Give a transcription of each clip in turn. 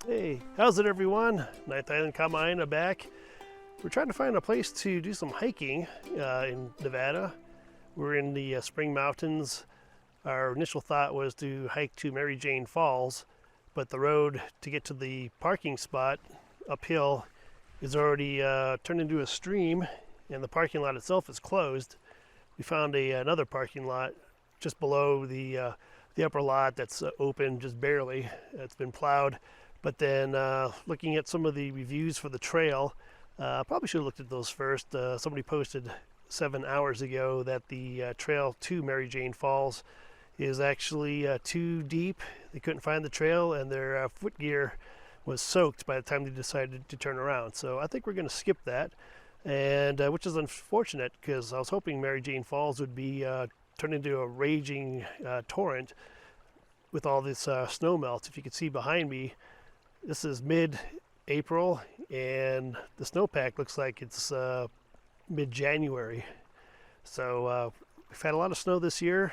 Hey, how's it everyone? Ninth Island Kama'aina back. We're trying to find a place to do some hiking in Nevada. We're in the Spring Mountains. Our initial thought was to hike to Mary Jane Falls, but the road to get to the parking spot uphill is already turned into a stream, and the parking lot itself is closed. We found another parking lot just below the upper lot that's open just barely. It's been plowed. But then looking at some of the reviews for the trail, probably should have looked at those first. Somebody posted 7 hours ago that the trail to Mary Jane Falls is actually too deep. They couldn't find the trail, and their foot gear was soaked by the time they decided to turn around. So I think we're going to skip that, and which is unfortunate because I was hoping Mary Jane Falls would be turned into a raging torrent with all this snow melt. If you can see behind me, this is mid-April, and the snowpack looks like it's mid-January. So we've had a lot of snow this year.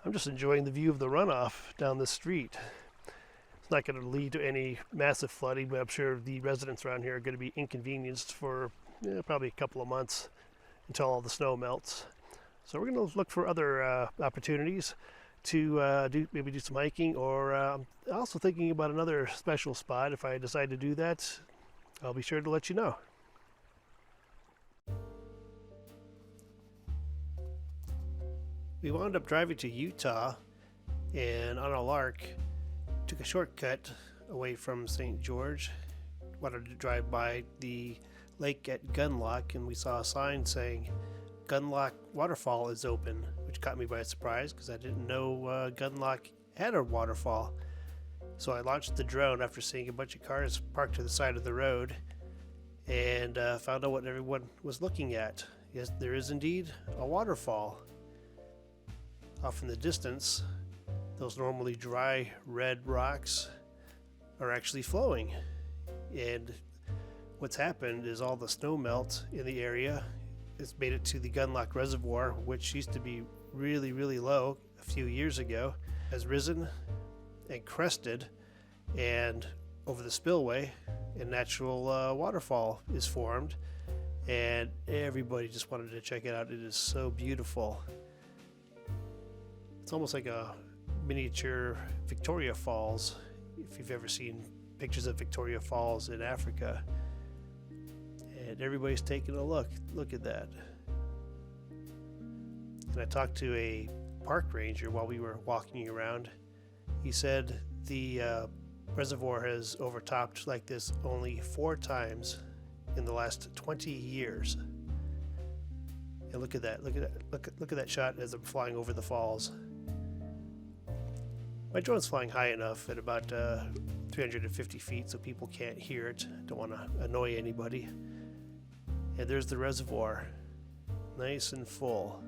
I'm just enjoying the view of the runoff down this street. It's not going to lead to any massive flooding, but I'm sure the residents around here are going to be inconvenienced for probably a couple of months until all the snow melts. So we're going to look for other opportunities to maybe do some hiking, or I'm also thinking about another special spot. If I decide to do that, I'll be sure to let you know. We wound up driving to Utah, and on a lark took a shortcut away from St. George. Wanted to drive by the lake at Gunlock, and we saw a sign saying Gunlock Waterfall is open, which caught me by surprise because I didn't know Gunlock had a waterfall. So I launched the drone after seeing a bunch of cars parked to the side of the road, and found out what everyone was looking at. Yes, there is indeed a waterfall. Off in the distance, those normally dry red rocks are actually flowing. And what's happened is all the snow melt in the area has made it to the Gunlock Reservoir, which used to be really, really low a few years ago, has risen and crested, and over the spillway, a natural waterfall is formed, and everybody just wanted to check it out. It is so beautiful. It's almost like a miniature Victoria Falls, if you've ever seen pictures of Victoria Falls in Africa. And everybody's taking a look. Look at that. And I talked to a park ranger while we were walking around. He said the reservoir has overtopped like this only 4 times in the last 20 years. And look at that. Look at that shot as I'm flying over the falls. My drone's flying high enough at about 350 feet so people can't hear it. Don't want to annoy anybody. And there's the reservoir, nice and full.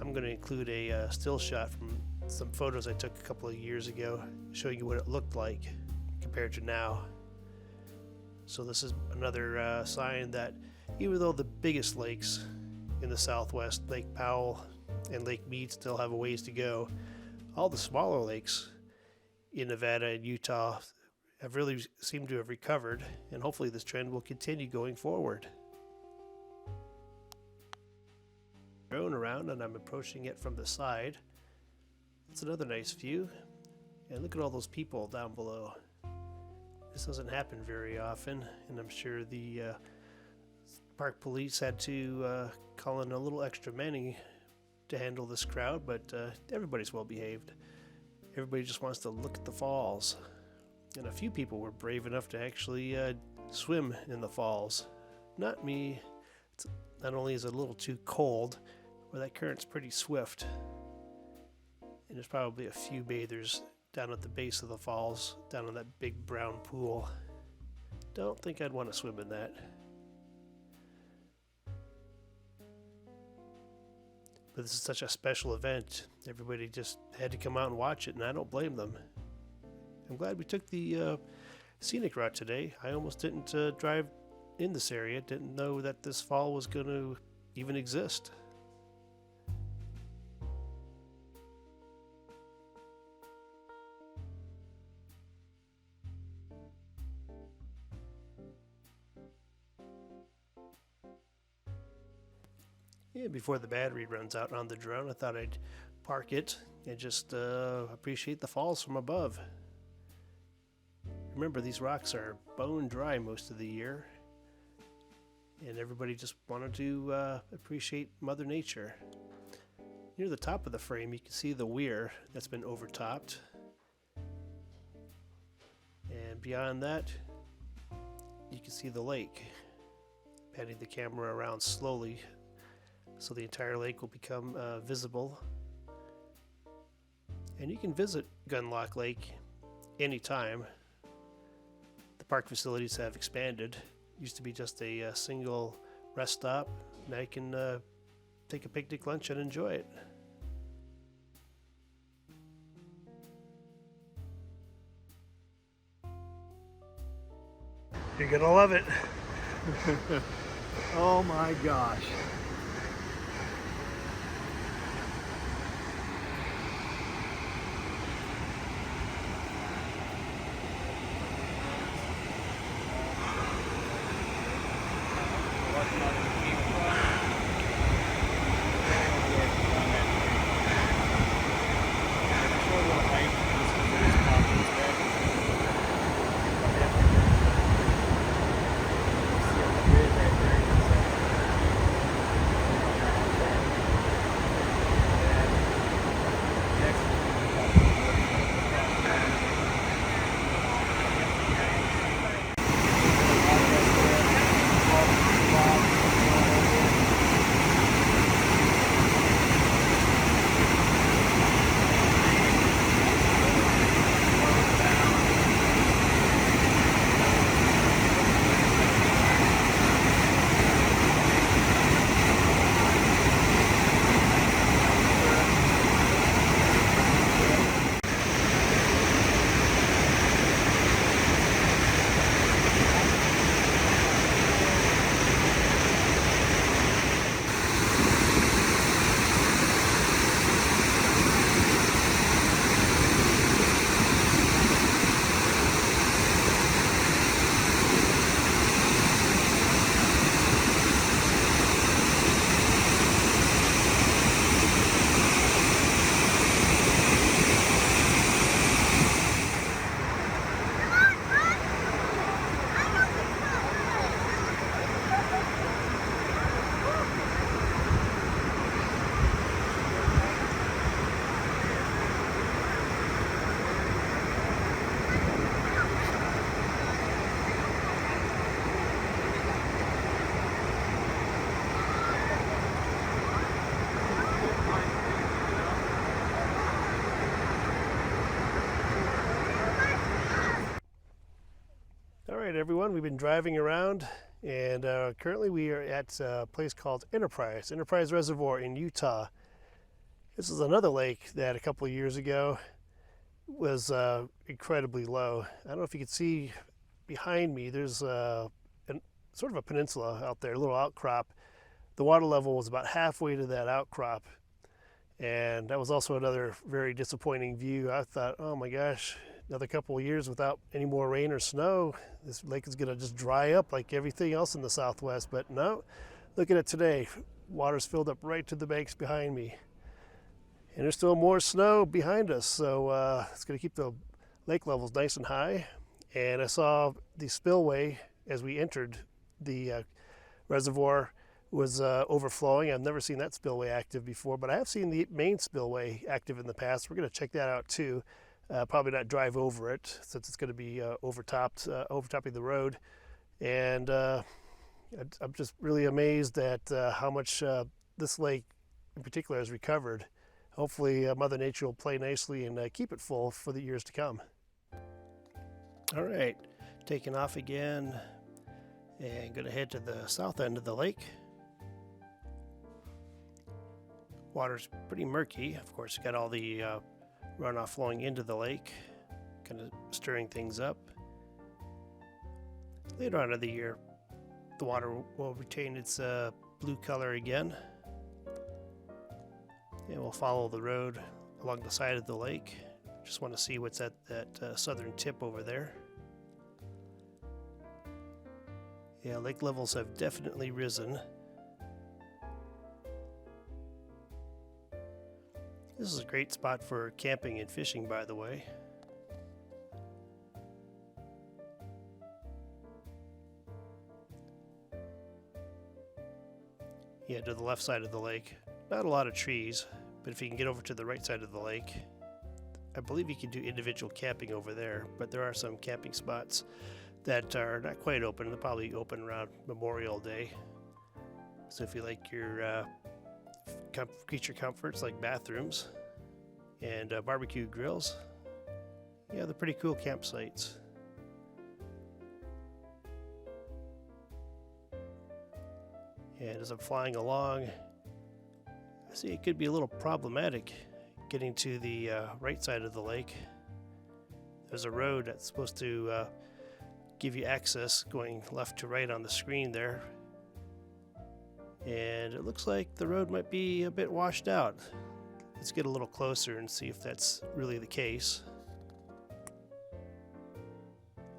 I'm going to include a still shot from some photos I took a couple of years ago, showing you what it looked like compared to now. So this is another sign that even though the biggest lakes in the southwest, Lake Powell and Lake Mead, still have a ways to go, all the smaller lakes in Nevada and Utah have really seemed to have recovered, and hopefully this trend will continue going forward. Drone around, and I'm approaching it from the side. It's another nice view, and look at all those people down below. This doesn't happen very often, and I'm sure the park police had to call in a little extra many to handle this crowd, but everybody's well behaved. Everybody just wants to look at the falls. And a few people were brave enough to actually swim in the falls. Not me. Not only is it a little too cold, but that current's pretty swift. And there's probably a few bathers down at the base of the falls, down in that big brown pool. Don't think I'd want to swim in that. But this is such a special event. Everybody just had to come out and watch it, and I don't blame them. I'm glad we took the scenic route today. I almost didn't drive in this area. Didn't know that this fall was going to even exist. Yeah, before the battery runs out on the drone, I thought I'd park it and just appreciate the falls from above. Remember, these rocks are bone dry most of the year, and everybody just wanted to appreciate Mother Nature. Near the top of the frame, you can see the weir that's been overtopped. And beyond that, you can see the lake. Panning the camera around slowly so the entire lake will become visible. And you can visit Gunlock Lake anytime. The park facilities have expanded. It used to be just a single rest stop. Now you can take a picnic lunch and enjoy it. You're gonna love it. Oh my gosh. Alright everyone, we've been driving around, and currently we are at a place called Enterprise Reservoir in Utah. This is another lake that a couple of years ago was incredibly low. I don't know if you can see behind me, there's sort of a peninsula out there, a little outcrop. The water level was about halfway to that outcrop, and that was also another very disappointing view. I thought, oh my gosh, another couple of years without any more rain or snow, this lake is going to just dry up like everything else in the Southwest. But no, look at it today. Water's filled up right to the banks behind me. And there's still more snow behind us, so it's going to keep the lake levels nice and high. And I saw the spillway as we entered the reservoir was overflowing. I've never seen that spillway active before, but I have seen the main spillway active in the past. We're going to check that out too. Probably not drive over it since it's going to be overtopping the road. And I'm just really amazed at how much this lake in particular has recovered. Hopefully Mother Nature will play nicely and keep it full for the years to come. All right, taking off again and going to head to the south end of the lake. Water's pretty murky. Of course, you got all the runoff flowing into the lake, kind of stirring things up. Later on in the year, the water will retain its blue color again. And we'll follow the road along the side of the lake. Just want to see what's at that southern tip over there. Yeah, lake levels have definitely risen. This is a great spot for camping and fishing, by the way. Yeah, to the left side of the lake. Not a lot of trees, but if you can get over to the right side of the lake, I believe you can do individual camping over there, but there are some camping spots that are not quite open. They'll probably open around Memorial Day. So if you like your creature comforts like bathrooms and barbecue grills, yeah, they're pretty cool campsites. And as I'm flying along, I see it could be a little problematic getting to the right side of the lake. There's a road that's supposed to give you access going left to right on the screen there. And it looks like the road might be a bit washed out. Let's get a little closer and see if that's really the case.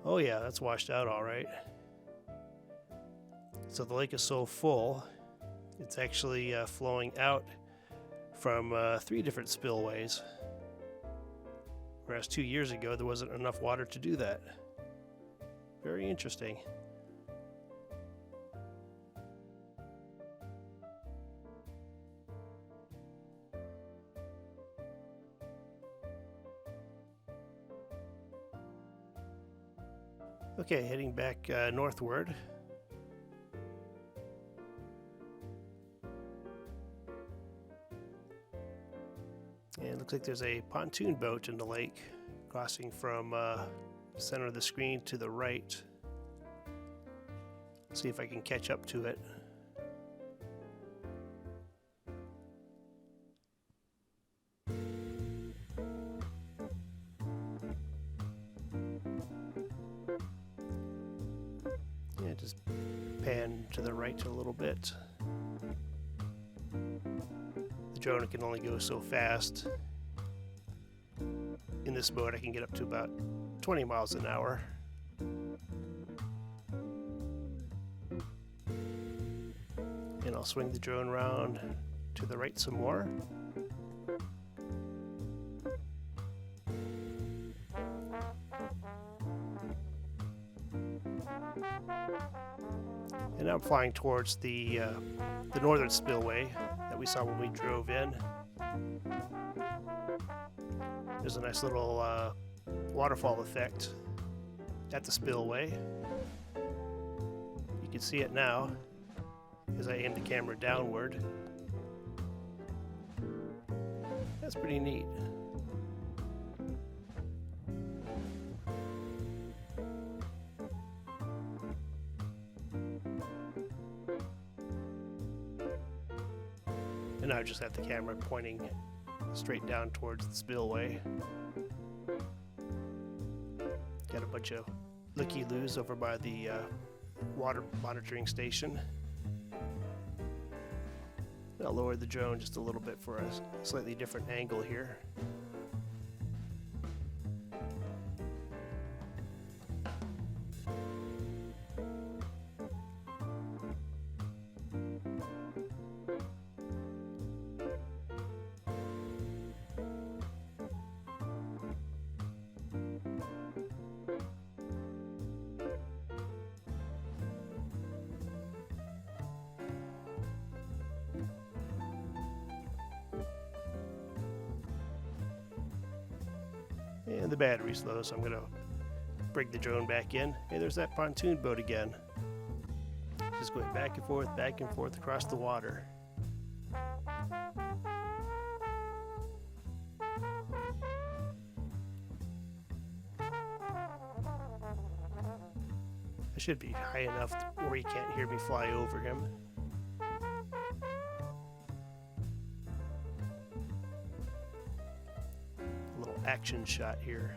Oh yeah, that's washed out all right. So the lake is so full, it's actually flowing out from 3 different spillways. Whereas 2 years ago, there wasn't enough water to do that. Very interesting. Okay, heading back northward. And it looks like there's a pontoon boat in the lake crossing from the center of the screen to the right. See if I can catch up to it. Yeah, just pan to the right a little bit. The drone can only go so fast. In this mode, I can get up to about 20 miles an hour. And I'll swing the drone around to the right some more. And now I'm flying towards the northern spillway that we saw when we drove in. There's a nice little waterfall effect at the spillway. You can see it now as I aim the camera downward. That's pretty neat. And now I just have the camera pointing straight down towards the spillway. Got a bunch of looky-loos over by the water monitoring station. I'll lower the drone just a little bit for a slightly different angle here. And the battery's low, so I'm going to bring the drone back in. Hey, there's that pontoon boat again. Just going back and forth across the water. I should be high enough where you can't hear me fly over him. Action shot here.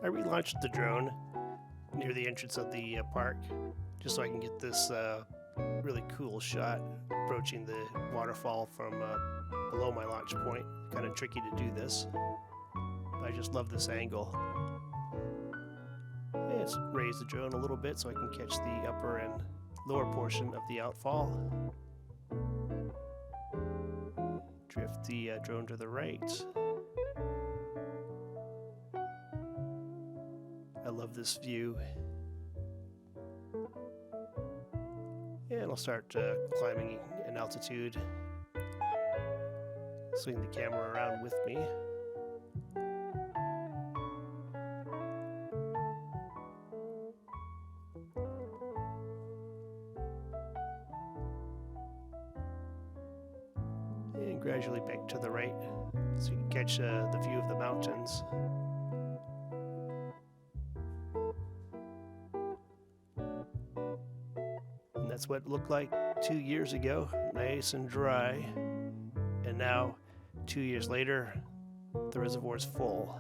I relaunched the drone near the entrance of the park just so I can get this really cool shot approaching the waterfall from below my launch point. Kind of tricky to do this, but I just love this angle. And let's raise the drone a little bit so I can catch the upper and lower portion of the outfall. Drift the drone to the right. I love this view. And I'll start climbing in altitude. Swing the camera around with me. And gradually back to the right so you can catch the view of the mountains. And that's what it looked like 2 years ago, nice and dry. And now, 2 years later, the reservoir's full.